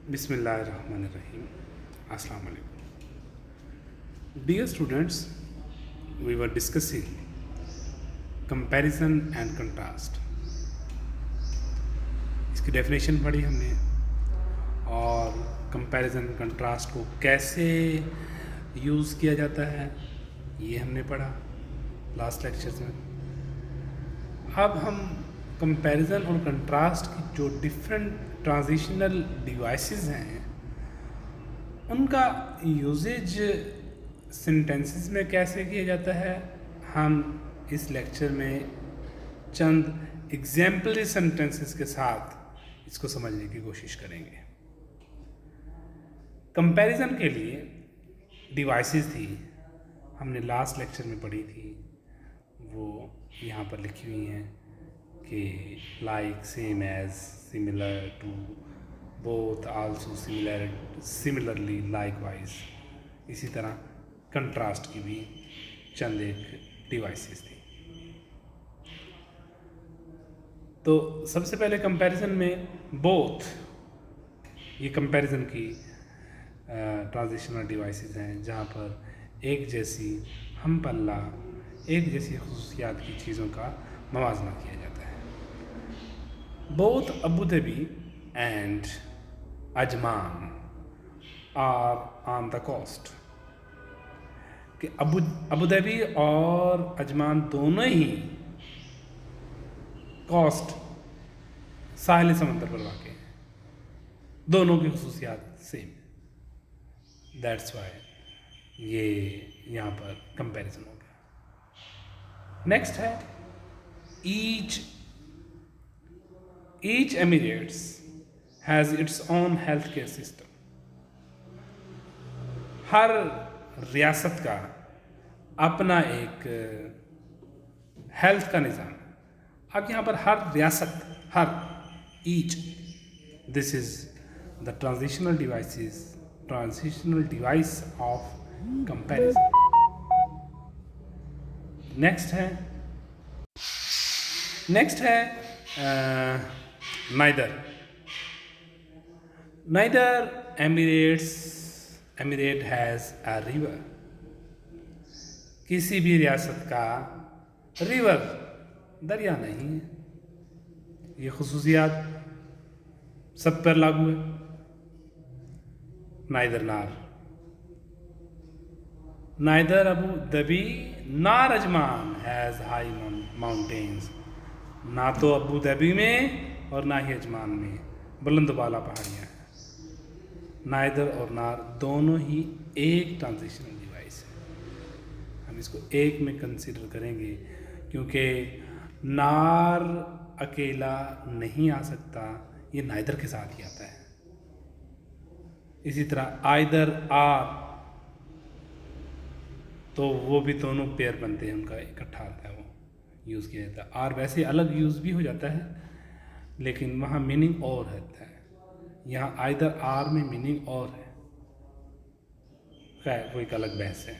Bismillahirrahmanirrahim. Assalamu alaikum. Dear students, we were discussing comparison and contrast. इसकी definition पढ़ी हमने और कंपैरिजन कंट्रास्ट को कैसे यूज़ किया जाता है ये हमने पढ़ा लास्ट लेक्चर्स में। अब हम कंपैरिजन और कंट्रास्ट की जो डिफरेंट ट्रांजिशनल डिवाइसेस हैं उनका यूजेज सेंटेंसेस में कैसे किया जाता है, हम इस लेक्चर में चंद एग्जाम्पलरी सेंटेंसेस के साथ इसको समझने की कोशिश करेंगे। कंपैरिजन के लिए डिवाइसेस थी, हमने लास्ट लेक्चर में पढ़ी थी, वो यहाँ पर लिखी हुई हैं कि like, same as, similar to, both, also, similarly, likewise. इसी तरह कंट्रास्ट की भी चंद एक डिवाइसेस थी। तो सबसे पहले कंपैरिजन में बोथ, ये कंपैरिजन की ट्रांजिशनल डिवाइसेस हैं जहाँ पर एक जैसी हम पल्ला, एक जैसी खुसूसियात की चीज़ों का मवाजना किया जाता है। Both Abu Dhabi and Ajman are on the coast, कि अबू धाबी और अजमान दोनों ही कोस्ट, साहिल समंदर पर वाक़ हैं, दोनों की खुसूसियात सेम। दैट्स वाई ये यहाँ पर कंपैरिजन हो गया। नेक्स्ट है each emirates has its own health care system. हर रियासत का अपना एक हेल्थ का निज़ाम। अब यहाँ पर हर रियासत, हर, each, this is the transitional device of comparison. Next है neither emirate has a river. किसी भी रियासत का रिवर, दरिया नहीं है। ये खुसूसियात सब पर लागू है। नाइदर अबू धाबी नार अजमान हैज़ हाई माउंटेन्स। ना तो अबू धाबी में और ना ही अजमान में बुलंद बाला पहाड़ियाँ हैं। नाइदर और नार दोनों ही एक ट्रांजिशनल डिवाइस है। हम इसको एक में कंसीडर करेंगे क्योंकि नार अकेला नहीं आ सकता, ये नाइदर के साथ ही आता है। इसी तरह आइदर आर, तो वो भी दोनों पेयर बनते हैं, उनका इकट्ठा आता है, वो यूज़ किया जाता है। आर वैसे अलग यूज़ भी हो जाता है लेकिन वहाँ मीनिंग और रहता है। यहाँ आइदर आर में मीनिंग और है, खैर वो एक अलग बहस है।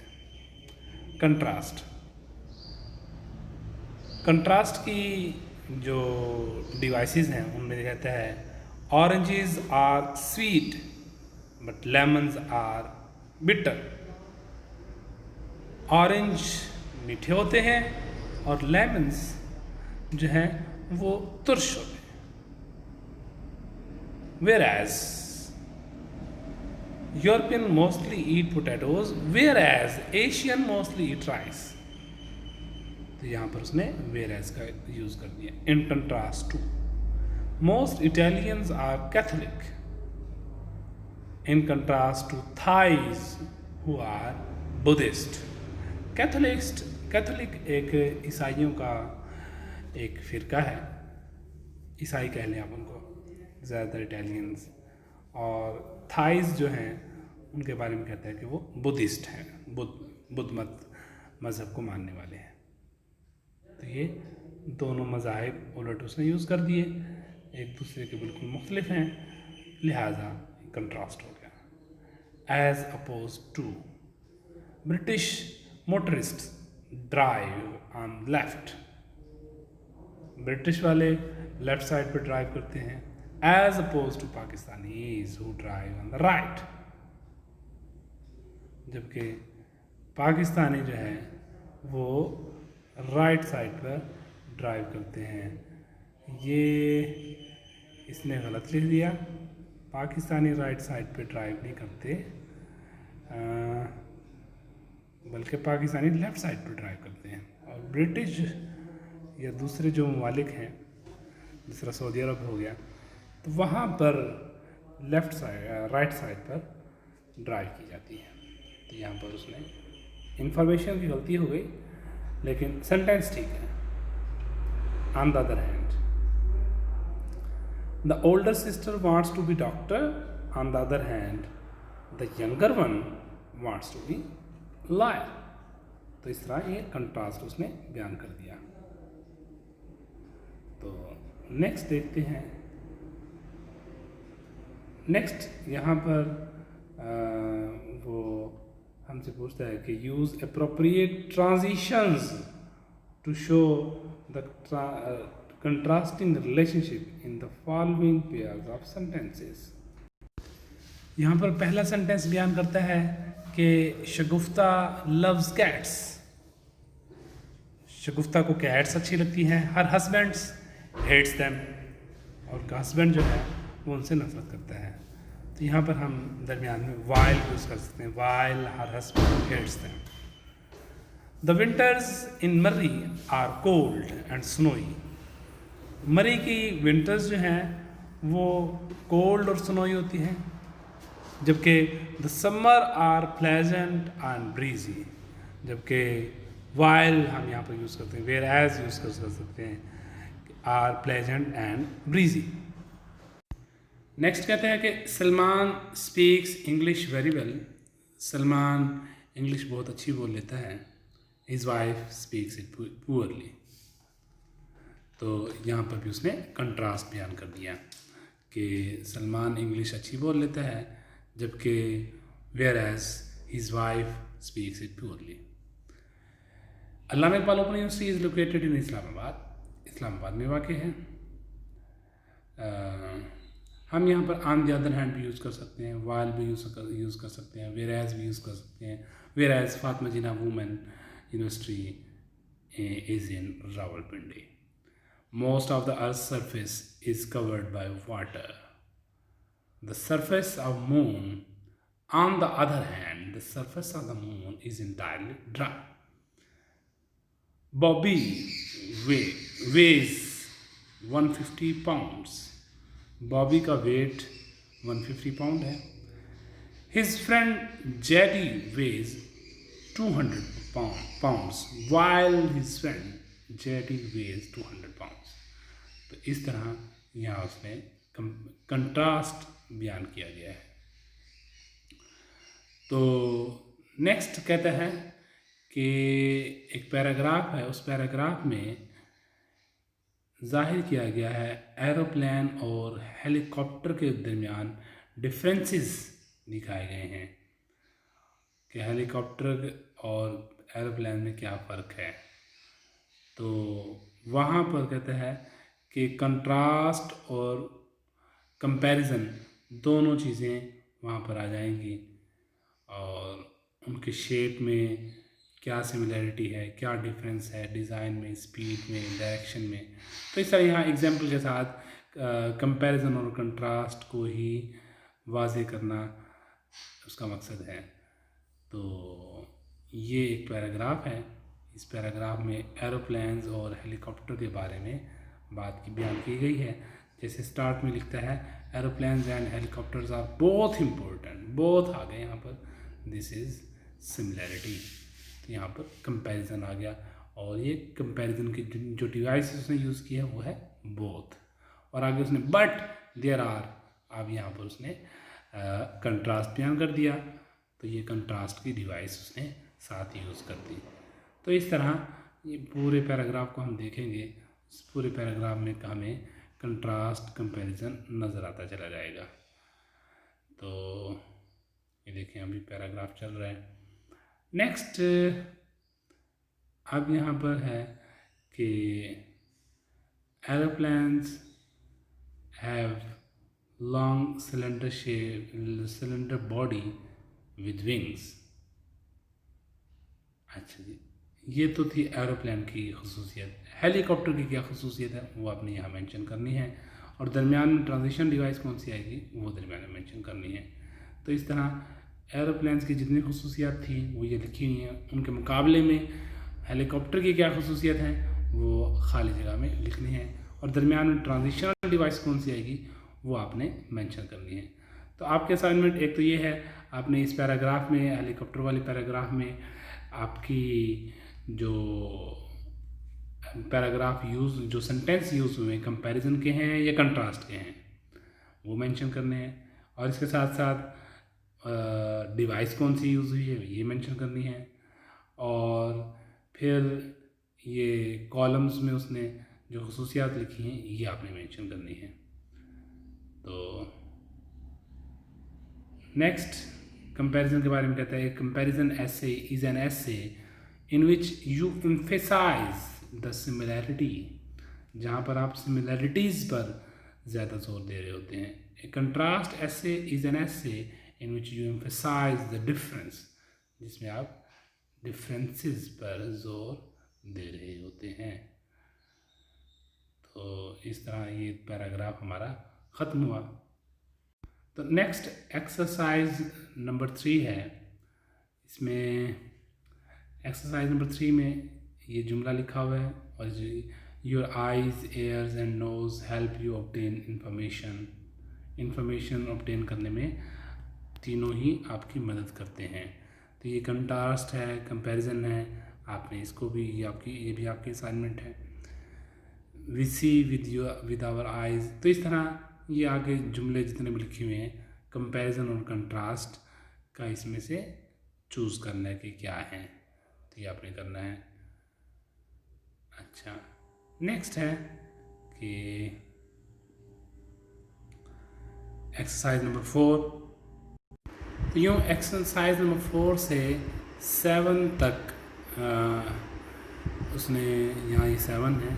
कंट्रास्ट की जो डिवाइसेस हैं उनमें कहता है oranges are sweet but lemons are bitter. Orange मीठे होते हैं और लेमन्स जो हैं वो तुर्श होते हैं। Whereas European mostly eat potatoes, whereas Asian mostly eat rice. तो यहाँ पर उसने whereas का यूज़ कर दिया। In contrast to, most Italians are Catholic. In contrast to Thais who are Buddhist. Catholic एक ईसाइयों का एक फ़िरका है, ईसाई कह लें आप उनको, ज़्यादातर इटालियंस, और थाइस जो हैं उनके बारे में कहता है कि वो बुद्धिस्ट हैं, बुद्ध मज़हब को मानने वाले हैं। तो ये दोनों मज़ाहिब उलट उसने यूज़ कर दिए, एक दूसरे के बिल्कुल मुख्तलिफ हैं, लिहाजा कंट्रास्ट हो गया। As opposed to British motorist drive on left. British वाले लेफ़्ट साइड पर ड्राइव करते हैं as opposed to Pakistanis who drive on the right. जबकि पाकिस्तानी जो है वो राइट साइड पर ड्राइव करते हैं। ये इसने गलत लिख दिया, पाकिस्तानी राइट साइड पे ड्राइव नहीं करते, बल्कि पाकिस्तानी लेफ़्ट साइड पर ड्राइव करते हैं। और ब्रिटिश या दूसरे जो ममालिक हैं, जिस तरह सऊदी अरब हो गया, तो वहाँ पर लेफ़्ट साइड राइट साइड पर ड्राइव की जाती है। तो यहाँ पर उसने इंफॉर्मेशन की गलती हो गई, लेकिन सेंटेंस ठीक है। On the other hand, the older sister wants to be doctor, on the other hand the younger one wants to be lawyer. तो इस तरह ये कंट्रास्ट उसने बयान कर दिया। तो नेक्स्ट देखते हैं। नेक्स्ट यहाँ पर वो हमसे पूछता है कि use appropriate transitions to show the contrasting relationship in the following pairs of sentences. यहाँ पर पहला सेंटेंस बयान करता है कि शगुफ्ता लव्स कैट्स। शगुफ्ता को कैट्स अच्छी लगती हैं। हर हस्बैंड्स हेट्स देम, और हस्बैंड जो है वो उनसे नफरत करता है। तो यहाँ पर हम दरमियान में वाइल यूज़ कर सकते हैं, while her husband hates them. The winters in Murree are cold and snowy. Murree की विंटर्स जो हैं वो कोल्ड और स्नोई होती हैं, जबकि the summer are pleasant and breezy. जबकि वाइल हम यहाँ पर यूज़ करते हैं, वेयर एज यूज़ कर सकते हैं, are pleasant and breezy. Next कहते हैं कि Salman speaks English very well. Salman English बहुत अच्छी बोल लेता है। His wife speaks it poorly. तो यहाँ पर भी उसने कंट्रास्ट बयान कर दिया कि सलमान इंग्लिश अच्छी बोल लेता है, जबकि whereas his wife speaks it poorly. Allama Iqbal Open University is located in Islamabad. Islamabad में वाक़ है। हम यहाँ पर ऑन द अदर हैंड भी यूज़ कर सकते हैं, वाइल भी यूज़ कर सकते हैं, वेयर एज भी यूज़ कर सकते हैं। Whereas Fatima Jinnah Women University is in Rawalpindi. Most of the Earth's surface is covered by water. The surface of Moon, on the other hand, the surface of the Moon is entirely dry. Bobby weighs 150 pounds. Bobby का weight 150 pound है. His friend Jetty weighs 200 pounds, while his friend Jetty weighs 200 pounds. तो इस तरह यहाँ उसने contrast बयान किया गया है। तो नेक्स्ट कहता है कि एक पैराग्राफ है, उस पैराग्राफ में जाहिर किया गया है एरोप्लेन और हेलीकॉप्टर के दरमियान डिफरेंसेस दिखाए गए हैं कि हेलीकॉप्टर और एरोप्लेन में क्या फ़र्क है। तो वहाँ पर कहता है कि कंट्रास्ट और कंपैरिजन दोनों चीज़ें वहाँ पर आ जाएंगी, और उनके शेप में क्या सिमिलैरिटी है, क्या डिफरेंस है, डिज़ाइन में, स्पीड में, डायरेक्शन में। तो इस तरह यहाँ एग्जाम्पल के साथ कंपैरिजन और कंट्रास्ट को ही वाज़े करना उसका मकसद है। तो ये एक पैराग्राफ है। इस पैराग्राफ में एरोप्लेन्स और हेलीकॉप्टर के बारे में बात की बयान की गई है। जैसे स्टार्ट में लिखता है aeroplanes and helicopters are both important, both आ गए यहाँ पर, दिस इज़ सिमिलैरिटी। तो यहाँ पर कंपैरिजन आ गया, और ये कंपैरिजन की जो डिवाइस उसने यूज़ किया है वो है बोथ, और आगे उसने बट देयर आर, अब यहाँ पर उसने कंट्रास्ट बयान कर दिया। तो ये कंट्रास्ट की डिवाइस उसने साथ यूज़ कर दी। तो इस तरह ये पूरे पैराग्राफ को हम देखेंगे, इस पूरे पैराग्राफ में हमें कंट्रास्ट कंपैरिजन नज़र आता चला जाएगा। तो ये देखें अभी पैराग्राफ चल रहा है। नेक्स्ट अब यहाँ पर है कि aeroplanes have long cylinder body with wings. अच्छा जी, ये तो थी एरोप्लेन की खसूसियत। हेलीकॉप्टर की क्या खसूसियत है वो आपने यहाँ मेंशन करनी है, और दरमियान में ट्रांजिशन डिवाइस कौन सी आएगी वो दरमियान में मेंशन करनी है। तो इस तरह एरोप्लेन्स की जितनी खसूसियात थी वो ये लिखी हुई हैं, उनके मुकाबले में हेलीकॉप्टर की क्या खसूसियत हैं वो खाली जगह में लिखनी है, और दरमियान में ट्रांजिशनल डिवाइस कौन सी आएगी वो आपने मेंशन करनी है। तो आपके असाइनमेंट एक तो ये है, आपने इस पैराग्राफ में, हेलीकॉप्टर वाले पैराग्राफ में आपकी जो पैराग्राफ यूज़, जो सेंटेंस यूज़ हुए कंपैरिजन के हैं या कंट्रास्ट के हैं वो मेंशन करने हैं, और इसके साथ साथ डिवाइस कौन सी यूज़ हुई है ये मेंशन करनी है, और फिर ये कॉलम्स में उसने जो खसूसियात लिखी हैं ये आपने मेंशन करनी है। तो नेक्स्ट कंपैरिजन के बारे में कहता है, कंपैरिजन ऐसे is an essay in which you emphasise the similarity, जहाँ पर आप सिमिलैरिटीज़ पर ज़्यादा जोर दे रहे होते हैं। A contrast essay is an essay in which you emphasise the difference, जिसमें आप डिफरेंसेस पर जोर दे रहे होते हैं। तो इस तरह ये पैराग्राफ हमारा ख़त्म हुआ। तो नेक्स्ट एक्सरसाइज नंबर 3 है। इसमें एक्सरसाइज नंबर 3 में ये जुमला लिखा हुआ है, और your eyes, ears and nose help you obtain information obtain करने में तीनों ही आपकी मदद करते हैं। तो ये कंट्रास्ट है, कंपैरिजन है, आपने इसको भी, ये भी आपकी असाइनमेंट है। We see with our eyes, तो इस तरह ये आगे जुमले जितने भी लिखे हुए हैं कंपैरिजन और कंट्रास्ट का इसमें से चूज़ करना है कि क्या है, तो ये आपने करना है। अच्छा, नेक्स्ट है कि एक्सरसाइज नंबर 4। तो यूँ एक्सरसाइज नंबर 4 से 7 तक उसने, यहाँ ये 7 है,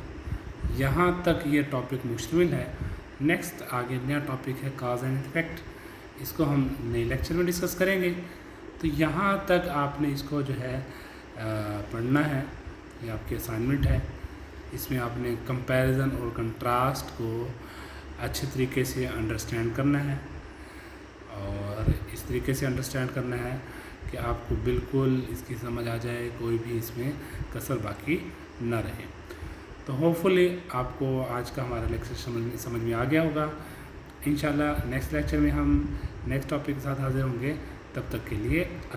यहाँ तक ये टॉपिक मुश्तमिल है। नेक्स्ट आगे नया टॉपिक है काज एंड इफेक्ट, इसको हम नए लेक्चर में डिस्कस करेंगे। तो यहाँ तक आपने इसको जो है पढ़ना है, ये आपकी असाइनमेंट है। इसमें आपने कंपैरिजन और कंट्रास्ट को अच्छे तरीके से अंडरस्टैंड करना है, और इस तरीके से अंडरस्टैंड करना है कि आपको बिल्कुल इसकी समझ आ जाए, कोई भी इसमें कसर बाकी न रहे। तो होपफुली आपको आज का हमारा लेक्चर समझ में आ गया होगा। इंशाल्लाह नेक्स्ट लेक्चर में हम नेक्स्ट टॉपिक के साथ हाजिर होंगे। तब तक के लिए